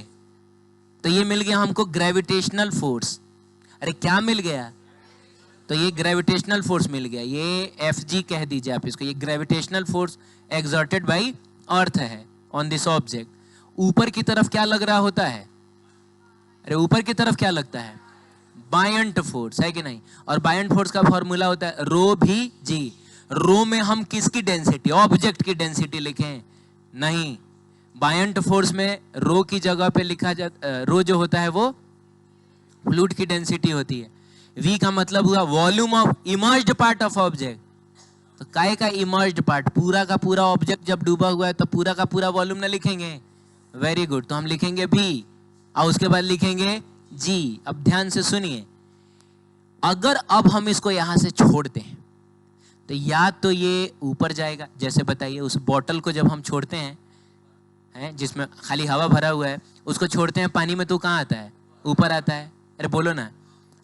तो ये मिल गया हमको ग्रेविटेशनल फोर्स। अरे क्या मिल गया? तो ये ग्रेविटेशनल फोर्स मिल गया, ये Fg कह दीजिए आप इसको। ये ग्रेविटेशनल फोर्स एक्सर्टेड बाय अर्थ है ऑन दिस ऑब्जेक्ट। ऊपर की तरफ क्या लग रहा होता है? अरे ऊपर की तरफ क्या लगता है? बायंट फोर्स, है कि नहीं? और बायंट फोर्स का फॉर्मूला होता है रो भी जी। रो में हम किसकी डेंसिटी, ऑब्जेक्ट की डेंसिटी लिखें? नहीं, बायंट फोर्स में रो की जगह पे लिखा जाता, रो जो होता है वो फ्लूइड की डेंसिटी होती है। वी का मतलब हुआ volume of immersed part of object. तो काय का इमर्ज्ड पार्ट? पूरा का पूरा ऑब्जेक्ट जब डूबा हुआ है तो पूरा का पूरा वॉल्यूम ना लिखेंगे? वेरी गुड, तो हम लिखेंगे भी और उसके बाद लिखेंगे जी। अब ध्यान से सुनिए, अगर अब हम इसको यहां से छोड़ते हैं तो या तो ये ऊपर जाएगा, जैसे बताइए उस बोतल को जब हम छोड़ते हैं जिसमें खाली हवा भरा हुआ है, उसको छोड़ते हैं पानी में तो कहाँ आता है? ऊपर आता है। अरे बोलो ना।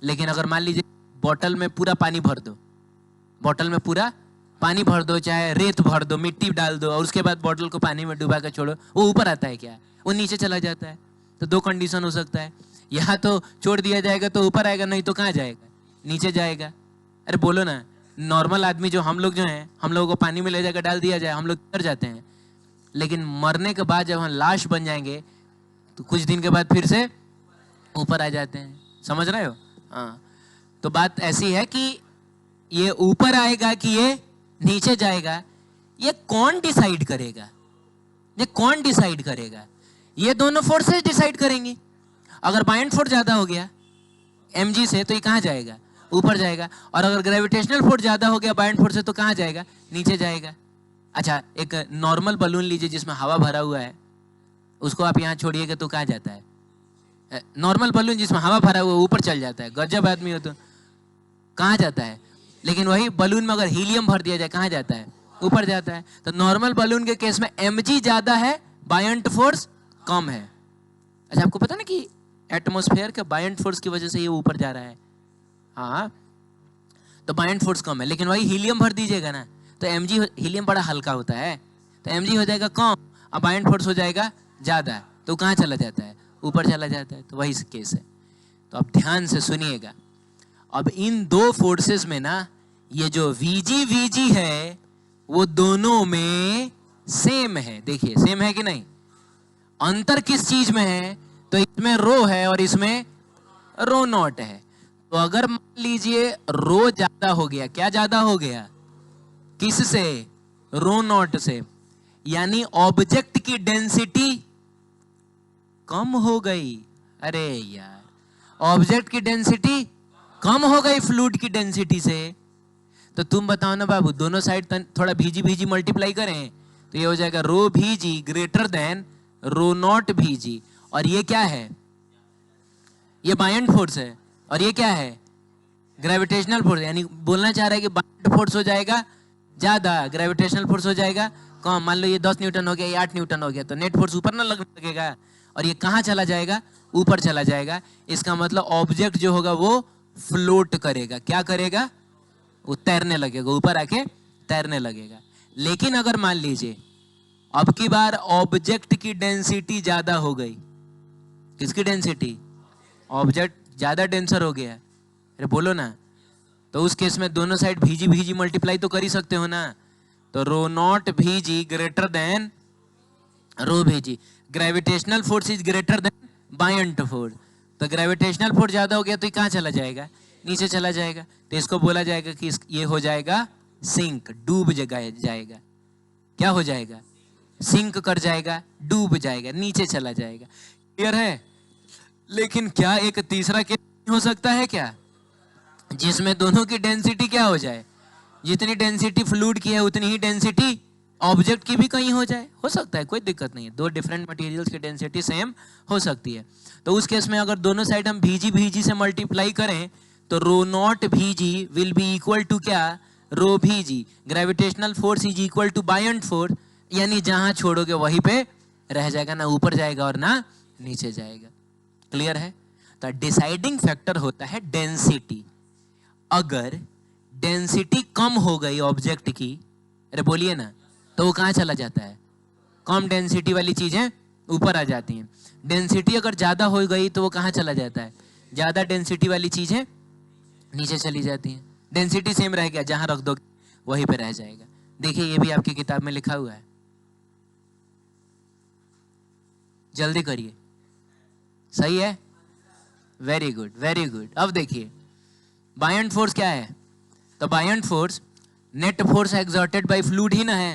लेकिन अगर मान लीजिए बोतल में पूरा पानी भर दो, बोतल में पूरा पानी भर दो, चाहे रेत भर दो, मिट्टी डाल दो, और उसके बाद बोतल को पानी में डुबा कर छोड़ो, वो ऊपर आता है क्या? वो नीचे चला जाता है। तो दो कंडीशन हो सकता है, यहाँ तो छोड़ दिया जाएगा तो ऊपर आएगा, नहीं तो कहाँ जाएगा? नीचे जाएगा। अरे बोलो ना, नॉर्मल आदमी जो हम लोग जो हैं, हम लोगों को पानी में ले जाकर डाल दिया जाए, हम लोग डर जाते हैं। लेकिन मरने के बाद जब हम लाश बन जाएंगे तो कुछ दिन के बाद फिर से ऊपर आ जाते हैं। समझ रहे हो? हाँ, तो बात ऐसी है कि ये ऊपर आएगा कि ये नीचे जाएगा, ये कौन डिसाइड करेगा? ये कौन डिसाइड करेगा? ये दोनों फोर्सेस डिसाइड करेंगी। अगर बायंट फोर्स ज्यादा हो गया mg से तो ये कहाँ जाएगा? ऊपर जाएगा। और अगर ग्रेविटेशनल फोर्स ज्यादा हो गया बायंट फोर्स से तो कहाँ जाएगा? नीचे जाएगा। अच्छा, एक नॉर्मल बलून लीजिए जिसमें हवा भरा हुआ है, उसको आप यहाँ छोड़िएगा तो कहाँ जाता है? नॉर्मल बलून जिसमें हवा भरा हुआ है ऊपर चल जाता है, गजब आदमी हो तो। कहाँ जाता है? लेकिन वही बलून में अगर हीलियम भर दिया जाए कहाँ जाता है? ऊपर जाता है। तो नॉर्मल बलून के केस में mg ज्यादा है, बायंट फोर्स कम है। अच्छा, आपको पता ना कि एटमॉस्फेयर के बायंट फोर्स की वजह से ये ऊपर जा रहा है। हाँ, तो बायंट फोर्स कम है, लेकिन वही हीलियम भर दीजिएगा ना तो mg, हीलियम बड़ा हल्का होता है, तो mg हो जाएगा कम और बायंट फोर्स हो जाएगा ज्यादा, तो कहाँ चला जाता है? ऊपर चला जाता है। तो वही केस है। तो अब ध्यान से सुनिएगा, अब इन दो फोर्सेस में ना ये जो vg है वो दोनों में सेम है। देखिए सेम है कि नहीं? अंतर किस चीज में है? तो इसमें रो है और इसमें रो नॉट है। तो अगर मान लीजिए रो ज्यादा हो गया, क्या ज्यादा हो गया? किससे? रो नॉट से। यानी ऑब्जेक्ट की डेंसिटी कम हो गई। अरे यार, ऑब्जेक्ट की डेंसिटी कम हो गई फ्लूइड की डेंसिटी से। तो तुम बताओ ना बाबू, दोनों साइड थोड़ा भीजी मल्टीप्लाई करें तो ये हो जाएगा रो भीजी ग्रेटर देन रो नॉट भीजी। और ये क्या है? ये बायंट फोर्स है। और ये क्या है? Gravitational force. यानी बोलना चाह रहा है कि बायंट फोर्स हो जाएगा ज्यादा, ग्रेविटेशनल फोर्स हो जाएगा कम। मान लो ये 10 न्यूटन हो गया, ये 8 न्यूटन हो गया, तो नेट फोर्स ऊपर ना लगने लगेगा और ये कहाँ चला जाएगा? ऊपर चला जाएगा। इसका मतलब ऑब्जेक्ट जो होगा वो फ्लोट करेगा। क्या करेगा? वो तैरने लगेगा, ऊपर आके तैरने लगेगा। लेकिन अगर मान लीजिए अब की बार ऑब्जेक्ट की डेंसिटी ज्यादा हो गई। किसकी डेंसिटी? ऑब्जेक्ट ज्यादा डेंसर हो गया। अरे बोलो ना। तो उस केस में दोनों साइड भीजी मल्टीप्लाई तो कर ही सकते हो ना। तो rho naught V g greater than rho V g. Gravitational force is greater than buoyant force. तो ग्रेविटेशनल फोर्स ज्यादा हो गया तो ये कहाँ चला जाएगा? नीचे चला जाएगा। तो इसको बोला जाएगा कि ये हो जाएगा सिंक, डूब जाएगा। क्या हो जाएगा? सिंक कर जाएगा, डूब जाएगा, नीचे चला जाएगा। क्लियर है? लेकिन क्या एक तीसरा केस हो सकता है क्या, जिसमें दोनों की डेंसिटी क्या हो जाए? जितनी डेंसिटी फ्लूइड की है उतनी ही डेंसिटी ऑब्जेक्ट की भी कहीं हो जाए। हो सकता है, कोई दिक्कत नहीं है। दो डिफरेंट मटेरियल्स की डेंसिटी सेम हो सकती है। तो उस केस में अगर दोनों साइड हम भीजी से मल्टीप्लाई करें तो rho naught V g will be equal to क्या? Rho V g. Gravitational force is equal to buoyant force. यानी जहां छोड़ोगे वहीं पे रह जाएगा, ना ऊपर जाएगा और ना नीचे जाएगा। क्लियर है? तो डिसाइडिंग फैक्टर होता है डेंसिटी। अगर डेंसिटी कम हो गई ऑब्जेक्ट की, अरे बोलिए ना, तो वो कहाँ चला जाता है? कम डेंसिटी वाली चीजें ऊपर आ जाती हैं। डेंसिटी अगर ज्यादा हो गई तो वो कहाँ चला जाता है? ज्यादा डेंसिटी वाली चीजें नीचे चली जाती हैं, डेंसिटी सेम रह गया, जहां रख दो वहीं पे रह जाएगा। देखिए ये भी आपकी किताब में लिखा हुआ है, जल्दी करिए। सही है, वेरी गुड वेरी गुड। अब देखिए बायंट फोर्स क्या है, तो buoyant force net force exerted by fluid ही ना है।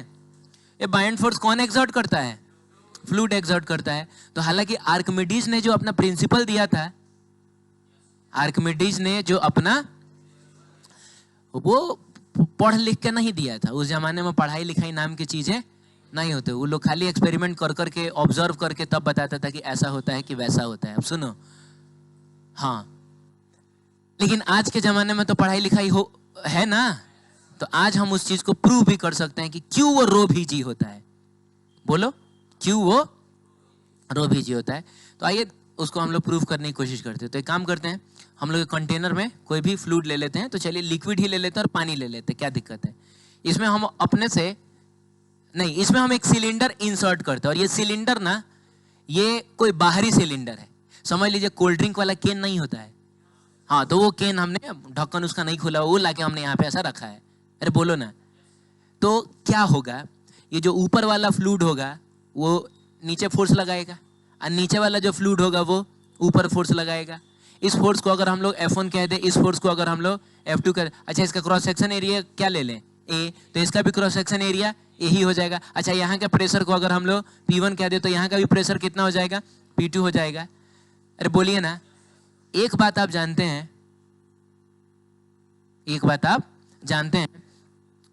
ये बायंट फोर्स कौन एक्सर्ट करता है, फ्लूइड एक्सर्ट करता है। तो हालांकि आर्किमिडीज ने जो अपना प्रिंसिपल दिया था, आर्किमिडीज ने जो अपना, वो पढ़ लिख के नहीं दिया था। उस जमाने में पढ़ाई लिखाई नाम की चीजें नहीं होते, वो लोग खाली एक्सपेरिमेंट कर करके ऑब्जर्व करके तब बताता था कि ऐसा होता है कि वैसा होता है। अब सुनो, हाँ, लेकिन आज के जमाने में तो पढ़ाई लिखाई हो है ना, तो आज हम उस चीज को प्रूव भी कर सकते हैं कि क्यों वो रो भी जी होता है। बोलो, क्यों वो रो भी जी होता है। तो आइए उसको हम लोग प्रूव करने की कोशिश करते हैं। तो एक काम करते हैं, हम लोग कंटेनर में कोई भी फ्लूइड ले लेते हैं। तो चलिए लिक्विड ही ले लेते हैं और पानी ले लेते हैं, क्या दिक्कत है इसमें। हम अपने से नहीं, इसमें हम एक सिलेंडर इंसर्ट करते हैं, और ये सिलेंडर ना, ये कोई बाहरी सिलेंडर है। समझ लीजिए कोल्ड ड्रिंक वाला केन नहीं होता है, हाँ, तो वो केन हमने, ढक्कन उसका नहीं खुला, वो लाके हमने यहाँ पे ऐसा रखा है। अरे बोलो ना, तो क्या होगा, ये जो ऊपर वाला फ्लूइड होगा वो नीचे फोर्स लगाएगा, और नीचे वाला जो फ्लूइड होगा वो ऊपर फोर्स लगाएगा। इस फोर्स को अगर हम लोग F1 कह दें, इस फोर्स को अगर हम लोग F2 कह दें, अच्छा इसका क्रॉस सेक्शन एरिया क्या ले लें, A, तो इसका भी क्रॉस सेक्शन एरिया A ही हो जाएगा। अच्छा यहाँ के प्रेशर को अगर हम लोग P1 कह दें, तो यहाँ का भी प्रेशर कितना हो जाएगा, P2 हो जाएगा। अरे बोलिए ना, एक बात आप जानते हैं, एक बात आप जानते हैं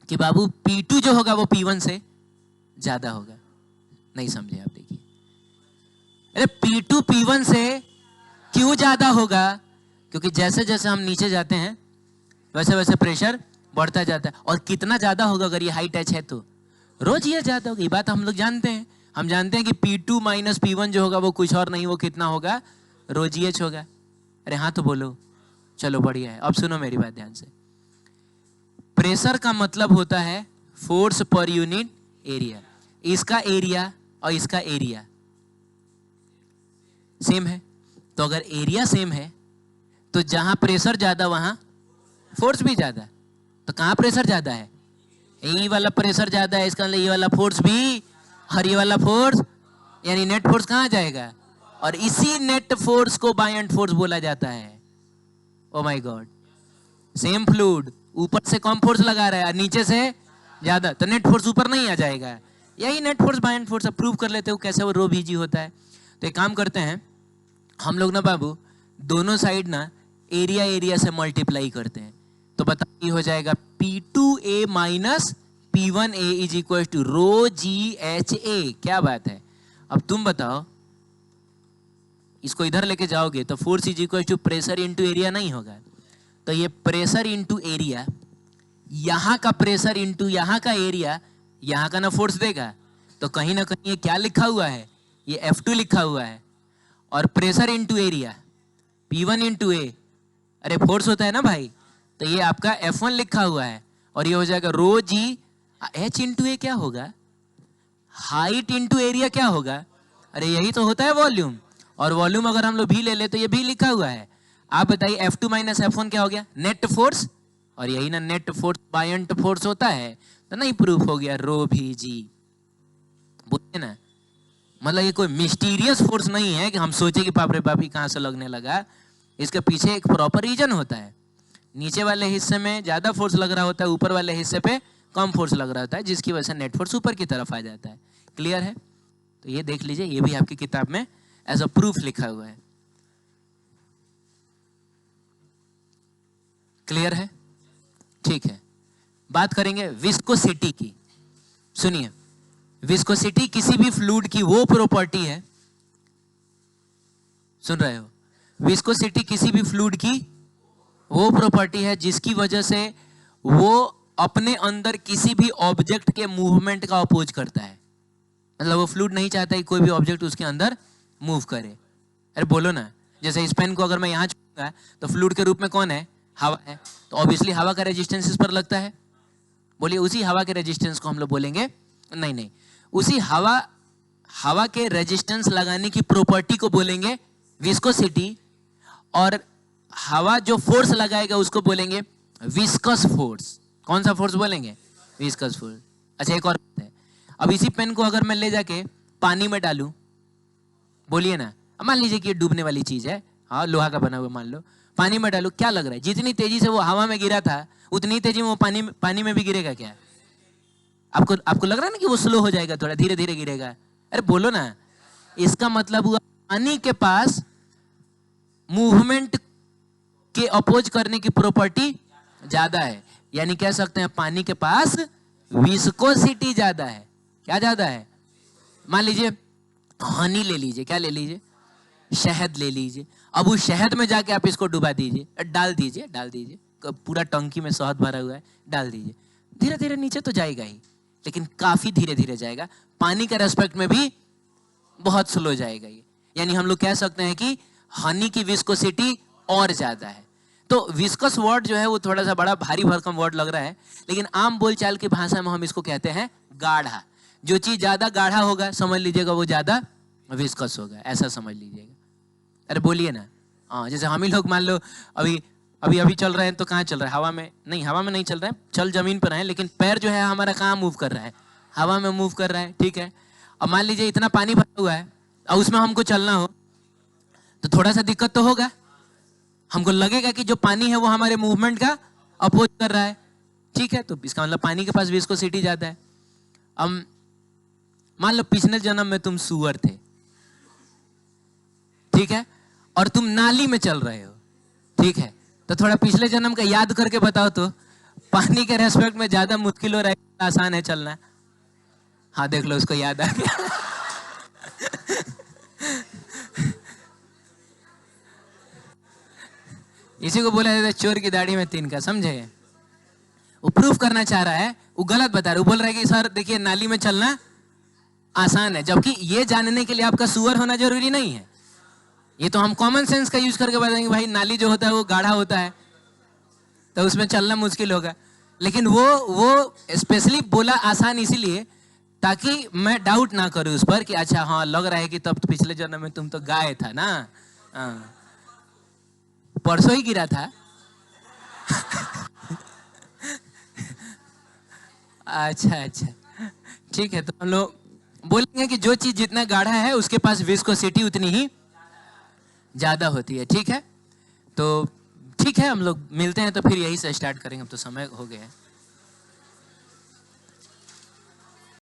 कि बाबू P2 जो होगा वो P1 से ज्यादा होगा। नहीं समझे आप, देखिए, अरे P2 P1 से क्यों ज्यादा होगा, क्योंकि जैसे जैसे हम नीचे जाते हैं वैसे वैसे प्रेशर बढ़ता जाता है। और कितना ज्यादा होगा, अगर ये हाई टच है तो रोज ये ज्यादा होगा। ये बात हम लोग जानते हैं। हम जानते हैं कि P2 माइनस P1 जो होगा वो कुछ और नहीं, वो कितना होगा, रोजीएच होगा। अरे हाँ तो बोलो, चलो बढ़िया है। अब सुनो मेरी बात ध्यान से, प्रेशर का मतलब होता है फोर्स पर यूनिट एरिया। इसका एरिया और इसका एरिया सेम है, तो अगर एरिया सेम है तो जहां प्रेशर ज्यादा वहां फोर्स भी ज्यादा। तो कहां प्रेशर ज्यादा है, ये वाला प्रेशर ज्यादा है, इसका मतलब ये वाला फोर्स भी, और ये वाला फोर्स, यानी नेट फोर्स कहां जाएगा, और इसी नेट फोर्स को बायंट फोर्स बोला जाता है। Oh my God, same fluid, ऊपर से कम फोर्स लगा रहा है और नीचे से ज्यादा, तो नेट फोर्स ऊपर नहीं आ जाएगा। यही net force buoyant force. Prove कर लेते हो कैसे वो रो भी जी होता है। तो एक काम करते हैं हम लोग ना बाबू, दोनों साइड ना एरिया एरिया से मल्टीप्लाई करते हैं। तो बताइए हो जाएगा P2A minus P1A is equal to rho g h a. क्या बात है। अब तुम बताओ, इसको इधर लेके जाओगे तो force is equal to pressure into area नहीं होगा, तो ये प्रेशर इंटू एरिया, यहां का प्रेशर इंटू यहां का एरिया, यहां का ना फोर्स देगा। तो कहीं ना कहीं ये क्या लिखा हुआ है, ये F2 लिखा हुआ है, और pressure into area P1 into A, अरे फोर्स होता है ना भाई, तो ये आपका F1 लिखा हुआ है, और ये हो जाएगा रो जी H इंटू ए। क्या होगा, हाइट इंटू एरिया क्या होगा, अरे यही तो होता है वॉल्यूम, और वॉल्यूम अगर हम लोग भी ले ले तो ये भी लिखा हुआ है। आप बताइए F2 माइनस F1 क्या हो गया, नेट फोर्स, और यही ना नेट फोर्स बायंट फोर्स होता है, तो नहीं प्रूफ हो गया रो भी जी। बोलिए ना, मतलब ये कोई मिस्टीरियस फोर्स नहीं है कि हम सोचे कि बाप रे बाप ही कहां से लगने लगा। इसके पीछे एक प्रॉपर रीजन होता है। नीचे वाले हिस्से में ज्यादा फोर्स लग रहा होता है, ऊपर वाले हिस्से पे कम फोर्स लग रहा होता है, जिसकी वजह से नेट फोर्स ऊपर की तरफ आ जाता है। क्लियर है। तो ये देख लीजिए, ये भी आपकी किताब में एज अ प्रूफ लिखा हुआ है। क्लियर है, ठीक है। बात करेंगे विस्कोसिटी की। सुनिए, विस्कोसिटी किसी भी फ्लूइड की वो प्रॉपर्टी है, सुन रहे हो, विस्कोसिटी किसी भी फ्लूइड की वो प्रॉपर्टी है जिसकी वजह से वो अपने अंदर किसी भी ऑब्जेक्ट के मूवमेंट का अपोज करता है। मतलब वो फ्लूइड नहीं चाहता कि कोई भी ऑब्जेक्ट उसके अंदर मूव करे। अरे बोलो ना, जैसे इस पेन को अगर मैं यहां छोड़ूंगा तो फ्लूइड के रूप में कौन है, हवा है, तो ऑब्वियसली हवा का रेजिस्टेंस इस पर लगता है। बोलिए, उसी हवा के रेजिस्टेंस को हम लोग बोलेंगे, नहीं, उसी हवा के रेजिस्टेंस लगाने की प्रॉपर्टी को बोलेंगे विस्कोसिटी। और हवा जो फोर्स लगाएगा उसको बोलेंगे विस्कस फोर्स। कौन सा फोर्स बोलेंगे? Viscous force. अच्छा एक और बात है, अब इसी पेन को अगर मैं ले जाके पानी में डालूं, बोलिए ना, मान लीजिए कि ये डूबने वाली चीज है, हाँ लोहा का बना हुआ मान लो, पानी में डालूं, क्या लग रहा है जितनी तेजी से वो हवा में गिरा था उतनी तेजी में वो पानी में भी गिरेगा क्या? आपको लग रहा है ना कि वो स्लो हो जाएगा, थोड़ा धीरे धीरे गिरेगा? अरे बोलो ना, इसका मतलब हुआ पानी के पास मूवमेंट के अपोज करने की प्रॉपर्टी ज्यादा है, यानी कह सकते हैं पानी के पास विस्कोसिटी ज्यादा है। क्या ज्यादा है? मान लीजिए हनी ले लीजिए, क्या ले लीजिए? शहद ले लीजिए। अब उस शहद में जाके आप इसको डुबा दीजिए, डाल दीजिए, पूरा टंकी में शहद भरा हुआ है, डाल दीजिए, धीरे धीरे नीचे तो जाएगा ही, लेकिन काफी धीरे धीरे जाएगा। पानी के रेस्पेक्ट में भी बहुत स्लो जाएगा ये, यानी हम लोग कह सकते हैं कि हनी की विस्कोसिटी और ज्यादा है। तो विस्कस वर्ड जो है वो थोड़ा सा बड़ा भारी भरकम वर्ड लग रहा है, लेकिन आम बोलचाल की भाषा में हम इसको कहते हैं गाढ़ा। जो चीज ज्यादा गाढ़ा होगा समझ लीजिएगा वो ज्यादा विस्कस होगा, ऐसा समझ लीजिएगा। अरे बोलिए ना, हाँ जैसे हम ही लोग मान लो अभी चल रहे हैं तो कहाँ चल रहा है? हवा में नहीं चल रहा है, चल जमीन पर है, लेकिन पैर जो है हमारा कहाँ मूव कर रहा है? हवा में मूव कर रहा है, ठीक है। अब मान लीजिए इतना पानी भरा हुआ है और उसमें हमको चलना हो तो थोड़ा सा दिक्कत तो होगा, हमको लगेगा कि जो पानी है वो हमारे मूवमेंट का अपोज कर रहा है, ठीक है। तो इसका मतलब पानी के पास विस्कोसिटी ज्यादा है। अब मान लो पिछले जन्म में तुम सुअर थे, ठीक है, और तुम नाली में चल रहे हो, ठीक है, तो थोड़ा पिछले जन्म का याद करके बताओ तो पानी के रेस्पेक्ट में ज्यादा मुश्किल हो रहा है, आसान है चलना? हाँ देख लो, उसको याद आ गया। इसी को बोला जाता है चोर की दाढ़ी में तीन का, समझे? वो प्रूफ करना चाह रहा है, वो गलत बता रहा है। वो बोल रहा है कि सर देखिए नाली में चलना आसान है, जबकि ये जानने के लिए आपका सुअर होना जरूरी नहीं है। ये तो हम कॉमन सेंस का यूज करके बताएंगे भाई नाली जो होता है वो गाढ़ा होता है तो उसमें चलना मुश्किल होगा, लेकिन वो स्पेशली बोला आसान इसीलिए ताकि मैं डाउट ना करूं उस पर कि अच्छा हाँ लग रहा है कि तब तो पिछले जन्म में तुम तो गाय था ना, परसों ही गिरा था। अच्छा ठीक है, तो हम लोग बोलेंगे कि जो चीज जितना गाढ़ा है उसके पास विस्कोसिटी उतनी ही ज्यादा होती है, ठीक है। तो ठीक है, हम लोग मिलते हैं तो फिर यही से स्टार्ट करेंगे, अब तो समय हो गया है।